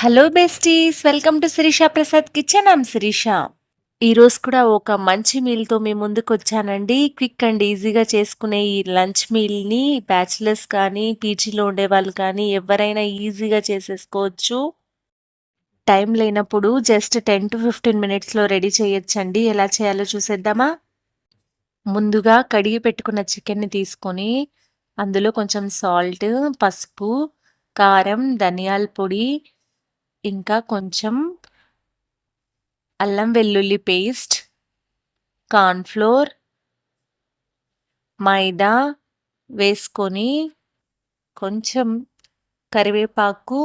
Hello besties, welcome to Shirisha Prasad kitchen. I'm Shirisha. ఈరోజు కూడా ఒక మంచి మీల్తో మీ ముందుకు వచ్చానండి. క్విక్ అండ్ ఈజీగా చేసుకునే ఈ లంచ్ మీల్ని బ్యాచిలర్స్ కానీ పీజీలో ఉండేవాళ్ళు కానీ ఎవరైనా ఈజీగా చేసేసుకోవచ్చు. టైం లేనప్పుడు జస్ట్ 10 to 15 మినిట్స్లో రెడీ చేయొచ్చండి. ఎలా చేయాలో చూసేద్దామా? ముందుగా కడిగి పెట్టుకున్న చికెన్ని తీసుకొని అందులో కొంచెం సాల్ట్, పసుపు, కారం, ధనియాల పొడి, ఇంకా కొంచెం అల్లం వెల్లుల్లి పేస్ట్, కార్న్‌ఫ్లోర్, మైదా వేసుకొని కొంచెం కరివేపాకు,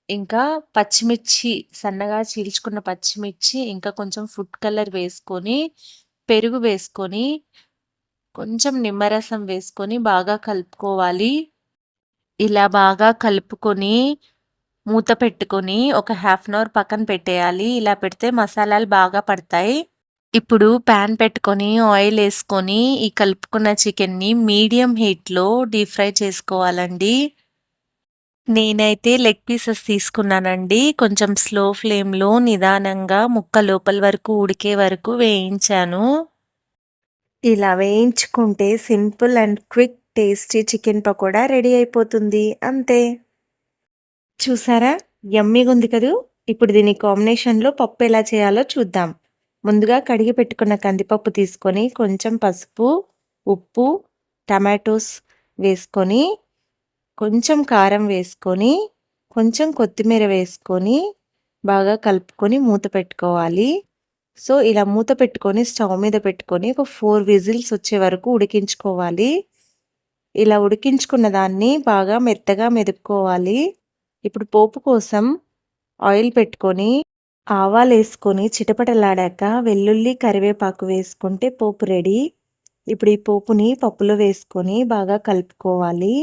ఇంకా పచ్చిమిర్చి సన్నగా చీల్చుకున్న పచ్చిమిర్చి, ఇంకా కొంచెం ఫుడ్ కలర్ వేసుకొని, పెరుగు వేసుకొని, కొంచెం నిమ్మరసం వేసుకొని బాగా కలుపుకోవాలి. ఇలా బాగా కలుపుకొని మూత పెట్టుకొని ఒక హాఫ్ అన్ అవర్ పక్కన పెట్టేయాలి. ఇలా పెడితే మసాలాలు బాగా పడతాయి. ఇప్పుడు పాన్ పెట్టుకొని ఆయిల్ వేసుకొని ఈ కలుపుకున్న చికెన్ని మీడియం హీట్లో డీప్ ఫ్రై చేసుకోవాలండి. నేనైతే లెగ్ పీసెస్ తీసుకున్నానండి. కొంచెం స్లో ఫ్లేమ్లో నిదానంగా ముక్క లోపల వరకు ఉడికే వరకు వేయించాను. ఇలా వేయించుకుంటే simple and quick tasty chicken pakoda ready అయిపోతుంది. అంతే. చూసారా? యమ్మీగా ఉంది కదూ! ఇప్పుడు దీని కాంబినేషన్‌లో పప్పు ఎలా చేయాలో చూద్దాం. ముందుగా కడిగి పెట్టుకున్న కందిపప్పు తీసుకొని కొంచెం పసుపు, ఉప్పు, టమాటోస్ వేసుకొని, కొంచెం కారం వేసుకొని, కొంచెం కొత్తిమీర వేసుకొని, బాగా కలుపుకొని మూత పెట్టుకోవాలి. సో, ఇలా మూత పెట్టుకొని స్టవ్ మీద పెట్టుకొని ఒక 4 విజిల్స్ వచ్చే వరకు ఉడికించుకోవాలి. ఇలా ఉడికించుకున్న దాన్ని బాగా మెత్తగా మెదుపుకోవాలి. ఇప్పుడు పోపు కోసం ఆయిల్ పెట్టుకొని, ఆవాలేసుకొని చిటపటలాడాక వెల్లుల్లి, కరివేపాకు వేసుకుంటే పోపు రెడీ. ఇప్పుడు ఈ పోపుని పప్పులో వేసుకొని బాగా కలుపుకోవాలి.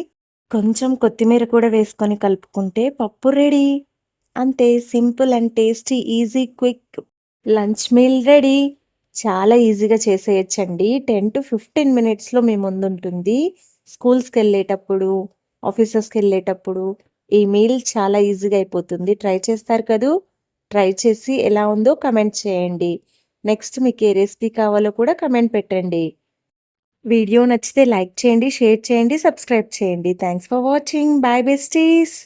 కొంచెం కొత్తిమీర కూడా వేసుకొని కలుపుకుంటే పప్పు రెడీ. అంతే, simple and tasty, easy, quick lunch meal ready. చాలా ఈజీగా చేసేయొచ్చండి. 10 to 15 మినిట్స్లో మీ ముందుంటుంది. స్కూల్స్‌కెళ్ళేటప్పుడు, ఆఫీసెస్‌కెళ్ళేటప్పుడు ఈ మీల్ చాలా ఈజీగా అయిపోతుంది. ట్రై చేస్తారు కదూ! ట్రై చేసి ఎలా ఉందో కమెంట్ చేయండి. నెక్స్ట్ మీకు ఏ రెసిపీ కావాలో కూడా కమెంట్ పెట్టండి. వీడియో నచ్చితే లైక్ చేయండి, షేర్ చేయండి, సబ్స్క్రైబ్ చేయండి. Thanks for watching. By besties.